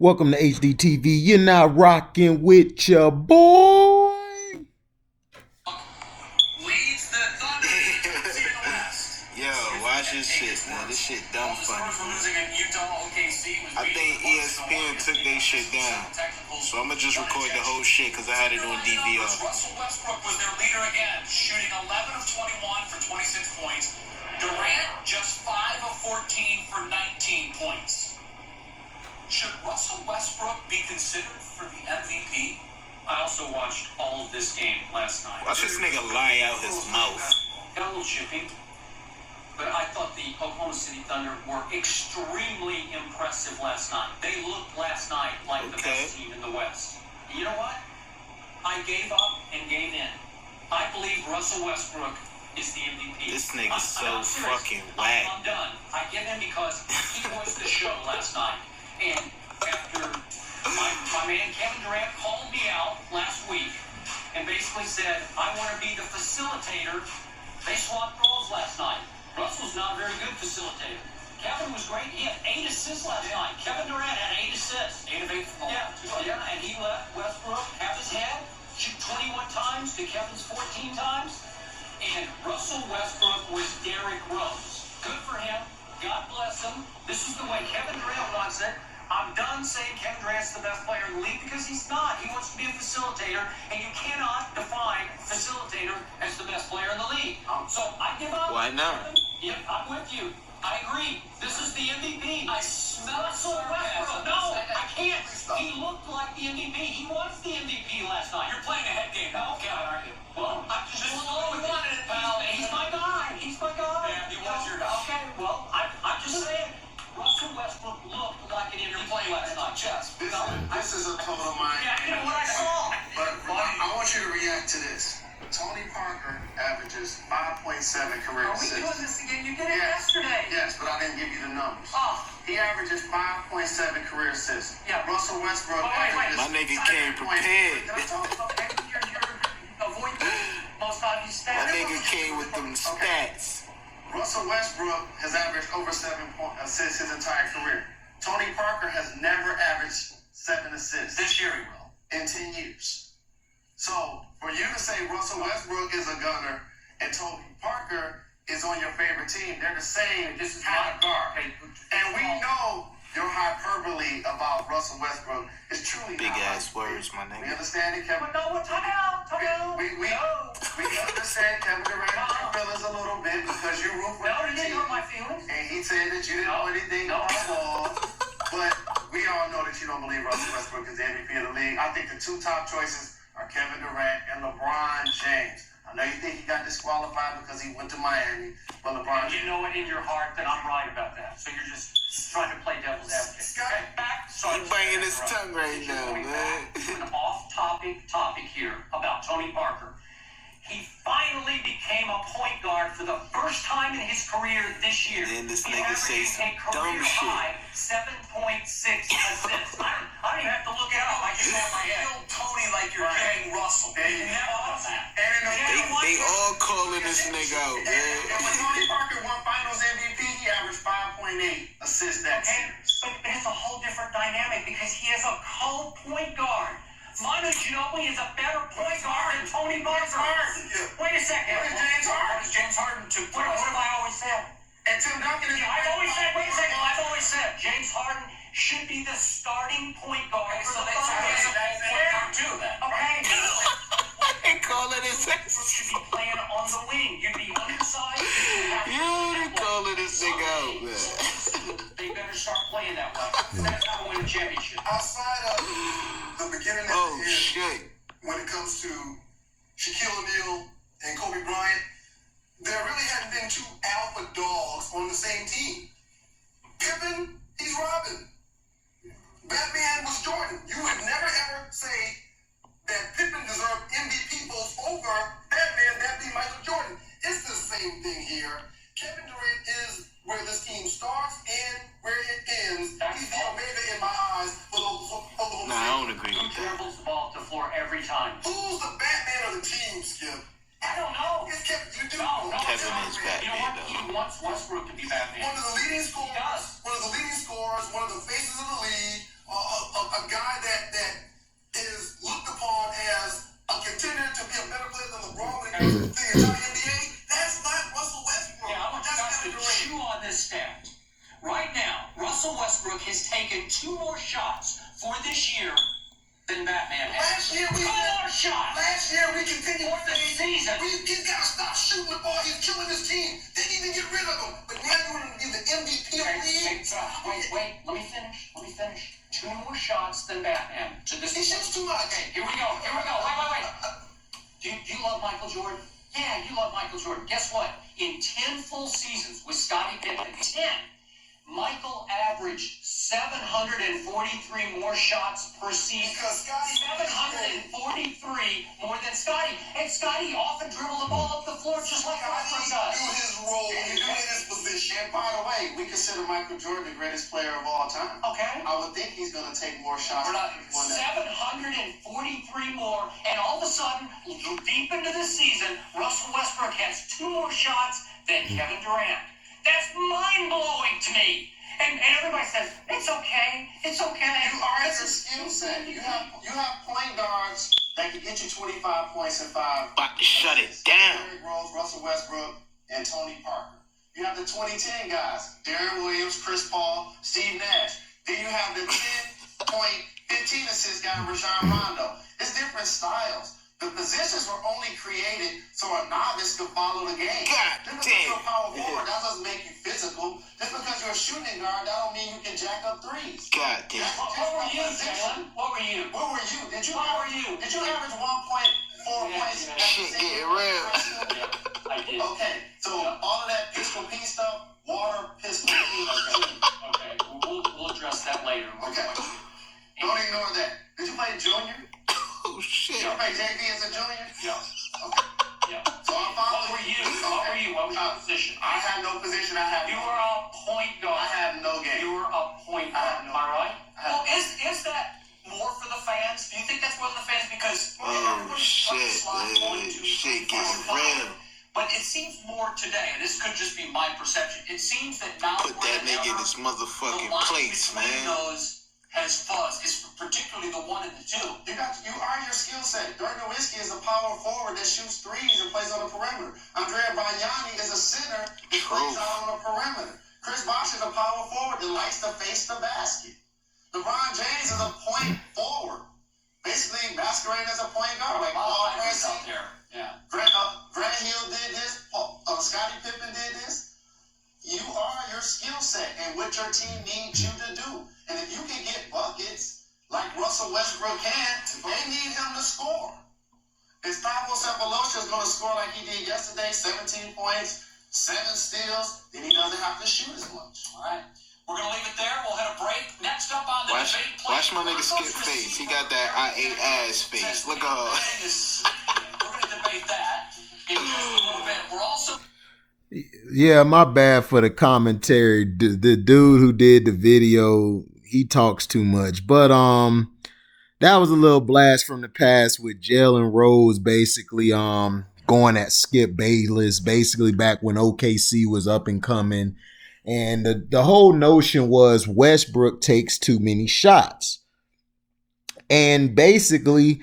Welcome to HDTV. You're not rocking with your boy. Leads the Thunder in the West. Yo, watch this shit, man. This shit dumb funny. I think ESPN took their shit down. So I'm going to just record the whole shit because I had it on DVR. Russell Westbrook was their leader again, shooting 11 of 21 for 26 points. Durant just 5 of 14 for 19 points. Should Russell Westbrook be considered for the MVP? I also watched all of this game last night. Watch this nigga lie out his mouth. Got a little chippy, but I thought the Oklahoma City Thunder were extremely impressive last night. They looked last night like the best team in the West. And you know what? I gave up and gave in. I believe Russell Westbrook is the MVP. This nigga's so fucking whack. I'm done. I give him because he was the show last night. And after my man Kevin Durant called me out last week and basically said, I want to be the facilitator, they swapped roles last night. Russell's not a very good facilitator. Kevin was great. He had 8 assists last night. Kevin Durant had 8 assists. 8 of 8 from the yeah, and he let Westbrook have his head, shoot 21 times to Kevin's 14 times. And Russell Westbrook was Derrick Rose. Good for him. God bless him. This is the way Kevin Durant wants it. I'm done saying Kevin Durant's the best player in the league because he's not. He wants to be a facilitator, and you cannot define facilitator as the best player in the league. So I give up. Why not? Yeah, I'm with you. I agree. This is the MVP. I smell Russell Westbrook. No, I can't. He looked like the MVP. He was the MVP last night. You're playing a head game now, Kevin, aren't you? Well, I just wanted it, pal. He's my guy. He's my guy. Yeah, he was your guy. Okay, well, I'm just saying. Russell Westbrook looked like an MVP last night. This is a total mind. Yeah, you know what I saw. But I want you to react to this. Tony Parker averages 5.7 career assists. Are we doing this again? You did it yesterday. Yes, but I didn't give you the numbers. Oh. He averages 5.7 career assists. Yeah. Russell Westbrook My averages nigga came prepared. Did I tell you? Okay, you're avoiding the most obvious stats. My nigga came with them stats. Russell Westbrook has averaged over 7 assists his entire career. Tony Parker has never averaged 7 assists. This year he will. In 10 years. So, for you to say Russell Westbrook is a gunner and Tony Parker is on your favorite team, they're the same kind of guard. And we know your hyperbole about Russell Westbrook is truly big ass words, my nigga. We understand it, Kevin. No, time out. We understand Kevin Durant hurt your feelings a little bit because you root for he didn't hurt my feelings. And he said that you didn't know anything about ball. But we all know that you don't believe Russell Westbrook is the MVP of the league. I think the 2 top choices are Kevin Durant and LeBron James. I know you think he got disqualified because he went to Miami, but LeBron James. You know it in your heart that I'm right about that. So you're just trying to play devil's advocate. Okay, back. He's banging his tongue right now, man. An off-topic topic here about Tony Parker. He finally became a point guard for the first time in his career this year. Then this nigga say some dumb shit. 7.6 assists. I don't even have to look it up. I just know in my head. Tony like you're getting Russell. They all calling this nigga out, man. And when Tony Parker won Finals MVP, he averaged 5.8 assists that series. But it's a whole different dynamic because he has a cold point guard. Manu Ginobili is a better point guard than Tony Parker. Wait a second. What is James Harden? What is James Harden to what have I always said? And Tim Duncan is I've always said, wait a second, I've always said James Harden should be the starting point guard for the Thunder. He's a point guard too, then. Okay. They call it his Should be playing on the wing. You'd be undersized. Yeah, they calling this nigga out, man. They better start playing that way. That's how we win a championship. Outside of the beginning of the year, shit. when it comes to Shaquille O'Neal and Kobe Bryant, there really hadn't been 2 alpha dogs on the same team. Pippen, he's Robin. Batman was Jordan. You would never ever say that Pippen deserved MVP votes over Batman, that be Michael Jordan. It's the same thing here. Kevin Durant is where this team starts and where it ends. He's the Omega in my eyes for the Nah, I don't agree with Who that. dribbles the ball to the floor every time? Who's the Batman of the team, Skip? I don't know. It's Kevin. You do. No, Kevin is You know Batman, what? He wants Westbrook to be Batman. One of the leading He does. scorers Russell Westbrook has taken 2 more shots for this year than Batman has. Last year we 2 more shots. Last year we continued For the season. He's got to stop shooting the ball. He's killing his team. They need to get rid of him. But now you want to be the MVP of the league. Wait. Let me finish. 2 more shots than Batman. To this. He shoots too much. Okay, here we go. Wait. Do you love Michael Jordan? Yeah, you love Michael Jordan. Guess what? In 10 full seasons with Scottie Pippen, 10, Michael averaged 743 more shots per season. Because Scottie 743 more than Scottie. And Scottie often dribbled the ball up the floor just like Westbrook does. do his role when you do in his position. And by the way, we consider Michael Jordan the greatest player of all time. Okay? I would think he's going to take more shots. We're not than one that- 743 more, and all of a sudden, deep into the season, Russell Westbrook has 2 more shots than Kevin Durant. That's mind-blowing to me. And everybody says, it's okay. You are your skill set. You have point guards that can get you 25 points in 5. About to shut it down. Derrick Rose, Russell Westbrook, and Tony Parker. You have the 2010 guys: Darren Williams, Chris Paul, Steve Nash. Then you have the 10-point, 15-assist guy, Rajon Rondo. It's different styles. The positions were only created so a novice could follow the game. God Just because damn. you're a power forward, that doesn't make you physical. Just because you're a shooting guard, that don't mean you can jack up threes. God damn. What were you, Jalen? What were you? Where were you? Did you What were you? Did you average 1.4 points? Yeah. Shit getting real. Yeah, I did. Okay, so all of that pistol P stuff, water, pistol P. Okay. We'll address that later. Okay. Don't ignore that. Did you play junior? Oh shit. Did you play JV as a junior? Yeah. Okay. Yeah. So I'm What following were you? What were you? What was your position? I had no position. I had You were a point I guard. had no game. You were a point guard. Am I right? Well, is that more for the fans? Do you think that's more for the fans? Because Shit, man. Shit getting real. But it seems more today, and this could just be my perception. It seems that now Put that nigga in his motherfucking place, man. Those has fuzz. It's particularly the 1 and the 2. You are your skill set. Dirk Nowitzki is a power forward that shoots threes and plays on the perimeter. Andrea Bargnani is a center that plays out on the perimeter. Chris Bosh is a power forward that likes to face the basket. LeBron James is a point forward, basically masquerading as a point guard, like Paul Pressey. out there. Yeah. Grant Hill did this. Scottie Pippen did this. You are your skill set and what your team needs you to do. And if you can get buckets like Russell Westbrook can, they need him to score. Gustavo Cephalosha is going to score like he did yesterday, 17 points, 7 steals. Then he doesn't have to shoot as much. All right. We're going to leave it there. We'll hit a break. Next up on the debate plate. Watch my nigga Skip face. He got that I ate ass face. Look at her. We're going to debate that in just a little bit. We're also... Yeah, my bad for the commentary. The dude who did the video, he talks too much. But that was a little blast from the past with jalenrose basically going at Skip Bayless, basically back when OKC was up and coming. And the whole notion was Westbrook takes too many shots. And basically,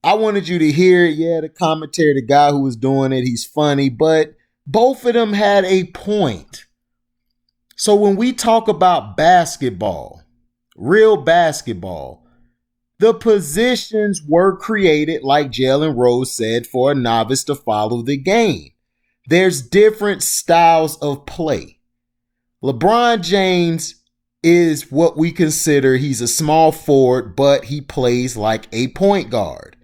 I wanted you to hear it. Yeah, the commentary, the guy who was doing it, he's funny, but both of them had a point. So when we talk about basketball, real basketball, the positions were created, like jalenrose said, for a novice to follow the game. There's different styles of play. LeBron James is what we consider, he's a small forward, but he plays like a point guard.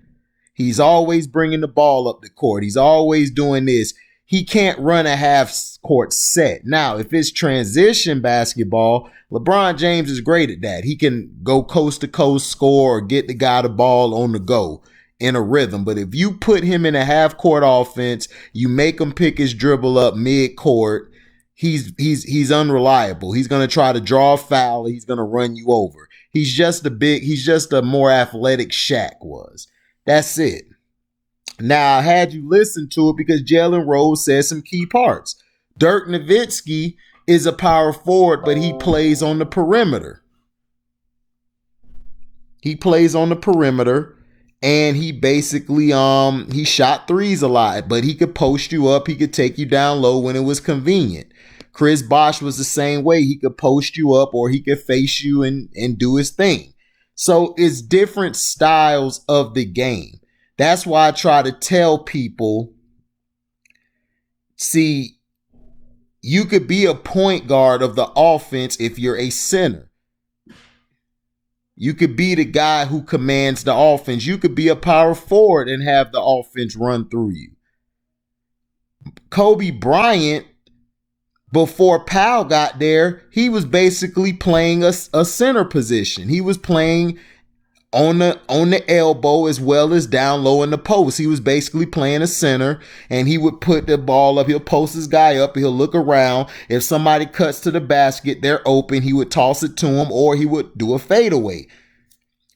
He's always bringing the ball up the court. He's always doing this. He can't run a half-court set. Now, if it's transition basketball, LeBron James is great at that. He can go coast to coast, score, or get the guy the ball on the go in a rhythm. But if you put him in a half-court offense, you make him pick his dribble up mid-court, he's unreliable. He's going to try to draw a foul. He's going to run you over. He's just a more athletic Shaq was. That's it. Now, I had you listen to it because jalenrose says some key parts. Dirk Nowitzki is a power forward, but he plays on the perimeter. He plays on the perimeter, and he basically he shot threes a lot, but he could post you up. He could take you down low when it was convenient. Chris Bosh was the same way. He could post you up or he could face you and do his thing. So it's different styles of the game. That's why I try to tell people, see, you could be a point guard of the offense if you're a center. You could be the guy who commands the offense. You could be a power forward and have the offense run through you. Kobe Bryant, before Powell got there, he was basically playing a center position. He was playing on the elbow as well as down low in the post. He was basically playing a center, and he would put the ball up. He'll post his guy up. He'll look around. If somebody cuts to the basket, they're open. He would toss it to him, or he would do a fadeaway.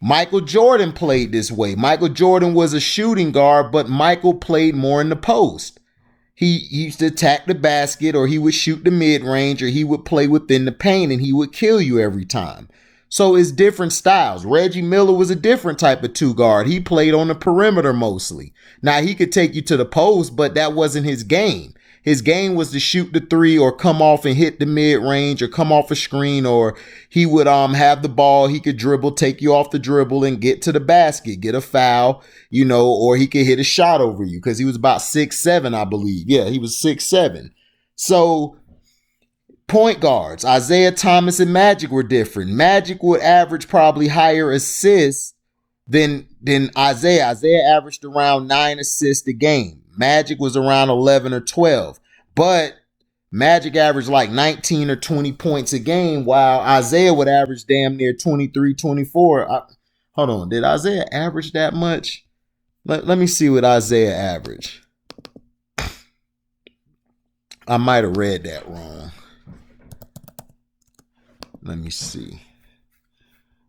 Michael Jordan played this way. Michael Jordan was a shooting guard, but Michael played more in the post. He used to attack the basket, or he would shoot the mid-range, or he would play within the paint, and he would kill you every time. So it's different styles. Reggie Miller was a different type of two guard. He played on the perimeter mostly. Now, he could take you to the post, but that wasn't his game. His game was to shoot the three or come off and hit the mid-range or come off a screen, or he would have the ball. He could dribble, take you off the dribble and get to the basket, get a foul, or he could hit a shot over you because he was about 6'7", I believe. Yeah, he was 6'7". So point guards, Isaiah Thomas and Magic were different. Magic would average probably higher assists than Isaiah. Isaiah averaged around 9 assists a game. Magic was around 11 or 12. But Magic averaged like 19 or 20 points a game, while Isaiah would average damn near 23, 24. Hold on. Did Isaiah average that much? Let me see what Isaiah averaged. I might have read that wrong. Let me see.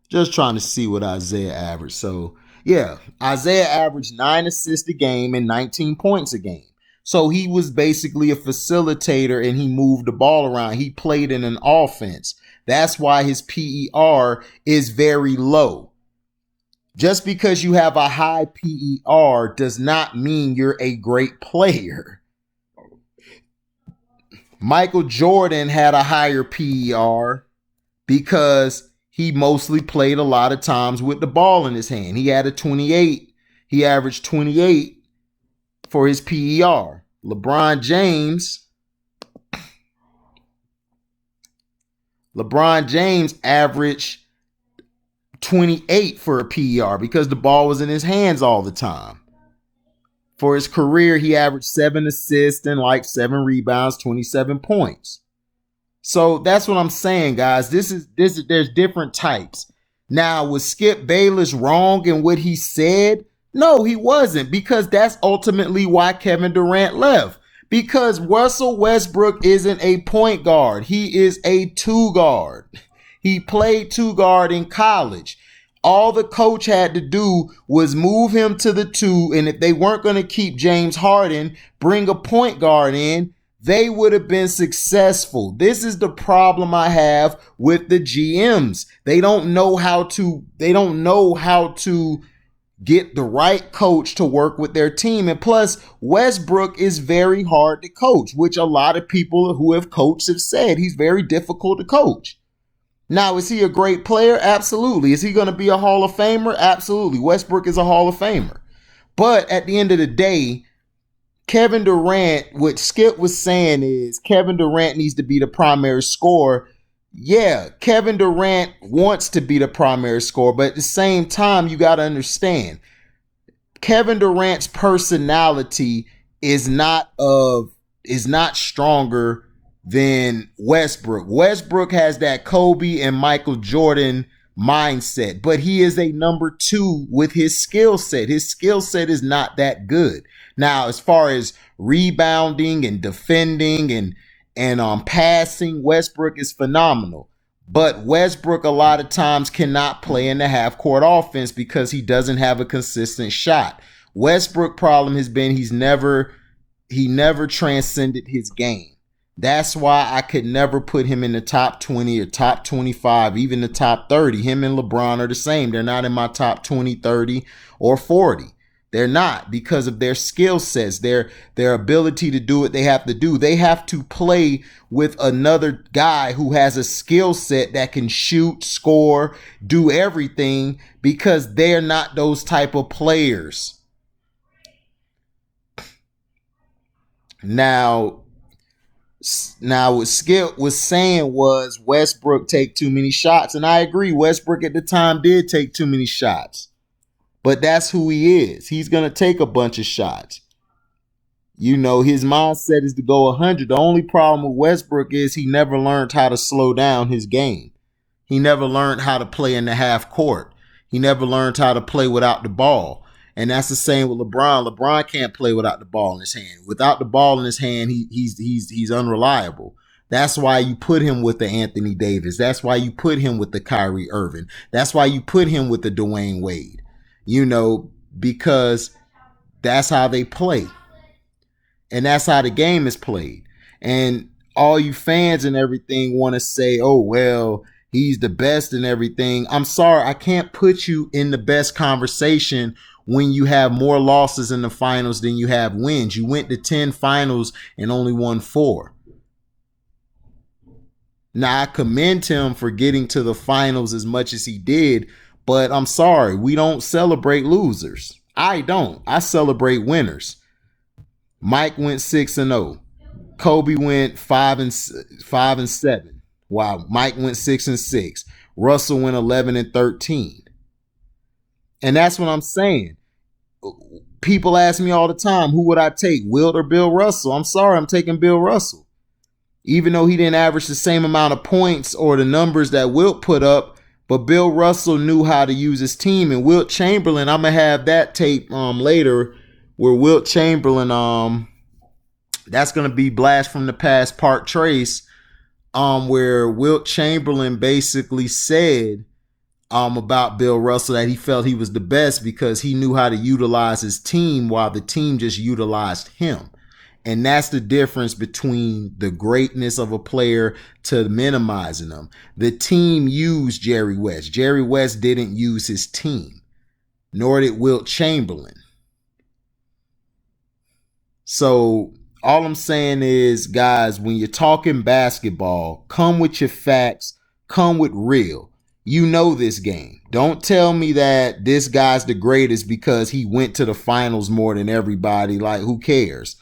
Just trying to see what Isaiah averaged. So, yeah, Isaiah averaged 9 assists a game and 19 points a game. So he was basically a facilitator, and he moved the ball around. He played in an offense. That's why his PER is very low. Just because you have a high PER does not mean you're a great player. Michael Jordan had a higher PER because he mostly played a lot of times with the ball in his hand. He had a 28. He averaged 28 for his PER. LeBron James averaged 28 for a PER because the ball was in his hands all the time. For his career, he averaged 7 assists and like 7 rebounds, 27 points. So that's what I'm saying, guys. There's different types. Now, was Skip Bayless wrong in what he said? No, he wasn't, because that's ultimately why Kevin Durant left. Because Russell Westbrook isn't a point guard. He is a two guard. He played two guard in college. All the coach had to do was move him to the two, and if they weren't going to keep James Harden, bring a point guard in, they would have been successful. This is the problem I have with the GMs. They don't know how to get the right coach to work with their team. And plus, Westbrook is very hard to coach, which a lot of people who have coached have said he's very difficult to coach. Now, is he a great player? Absolutely. Is he going to be a Hall of Famer? Absolutely. Westbrook is a Hall of Famer. But at the end of the day, Kevin Durant, what Skip was saying is Kevin Durant needs to be the primary scorer. Yeah, Kevin Durant wants to be the primary scorer, but at the same time, you got to understand, Kevin Durant's personality is not stronger than Westbrook. Westbrook has that Kobe and Michael Jordan mindset, but he is a number 2 with his skill set. His skill set is not that good. Now, as far as rebounding and defending and passing, Westbrook is phenomenal. But Westbrook a lot of times cannot play in the half-court offense because he doesn't have a consistent shot. Westbrook problem has been he never transcended his game. That's why I could never put him in the top 20 or top 25, even the top 30. Him and LeBron are the same. They're not in my top 20, 30, or 40. They're not, because of their skill sets, their ability to do what they have to do. They have to play with another guy who has a skill set that can shoot, score, do everything, because they're not those type of players. Now what Skip was saying was Westbrook take too many shots, and I agree. Westbrook at the time did take too many shots. But that's who he is. He's going to take a bunch of shots. You know, his mindset is to go 100. The only problem with Westbrook is he never learned how to slow down his game. He never learned how to play in the half court. He never learned how to play without the ball. And that's the same with LeBron. LeBron can't play without the ball in his hand. Without the ball in his hand, he's unreliable. That's why you put him with the Anthony Davis. That's why you put him with the Kyrie Irving. That's why you put him with the Dwayne Wade. You know, because that's how they play. And that's how the game is played. And all you fans and everything want to say, oh, well, he's the best and everything. I'm sorry, I can't put you in the best conversation when you have more losses in the finals than you have wins. You went to 10 finals and only won 4. Now, I commend him for getting to the finals as much as he did, but I'm sorry, we don't celebrate losers. I don't. I celebrate winners. Mike went 6-0. Kobe went 5-7. Wow. Mike went 6-6. Russell went 11-13. And that's what I'm saying. People ask me all the time, who would I take, Wilt or Bill Russell? I'm sorry, I'm taking Bill Russell. Even though he didn't average the same amount of points or the numbers that Wilt put up, but Bill Russell knew how to use his team. And Wilt Chamberlain, I'm going to have that tape later where Wilt Chamberlain, that's going to be Blast from the Past Part Trace, where Wilt Chamberlain basically said about Bill Russell that he felt he was the best because he knew how to utilize his team while the team just utilized him. And that's the difference between the greatness of a player to minimizing them. The team used Jerry West. Jerry West didn't use his team, nor did Wilt Chamberlain. So all I'm saying is, guys, when you're talking basketball, come with your facts, come with real. You know this game. Don't tell me that this guy's the greatest because he went to the finals more than everybody. Like, who cares?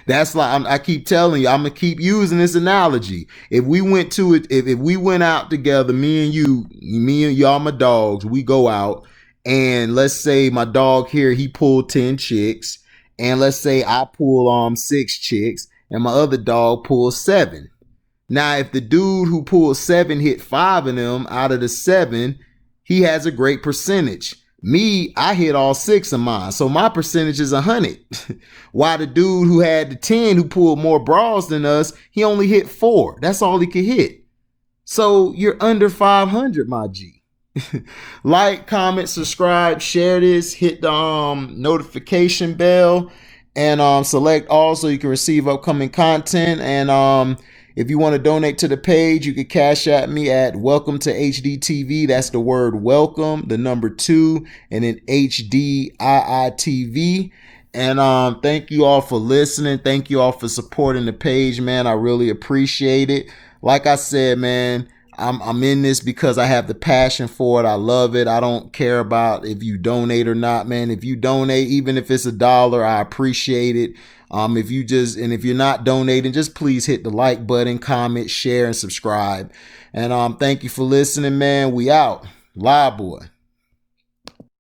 That's like, I keep telling you, I'm gonna keep using this analogy. If we went to it, if we went out together, me and y'all, my dogs, we go out, and let's say my dog here, he pulled 10 chicks, and let's say I pull 6 chicks, and my other dog pulls 7. Now, if the dude who pulled 7 hit 5 of them out of the 7, he has a great percentage. Me, I hit all 6 of mine, so my percentage is 100. While the dude who had the 10, who pulled more bras than us, he only hit 4. That's all he could hit. So you're under 500, my G. Like, comment, subscribe, share this, hit the notification bell, and select all so you can receive upcoming content. And if you want to donate to the page, you can cash at me at Welcome to HDTV. That's the word welcome, the number 2, and then HDIITV. And thank you all for listening. Thank you all for supporting the page, man. I really appreciate it. Like I said, man, I'm in this because I have the passion for it. I love it. I don't care about if you donate or not, man. If you donate, even if it's $1, I appreciate it. If you're not donating, just please hit the like button, comment, share, and subscribe. And thank you for listening, man. We out. Live boy.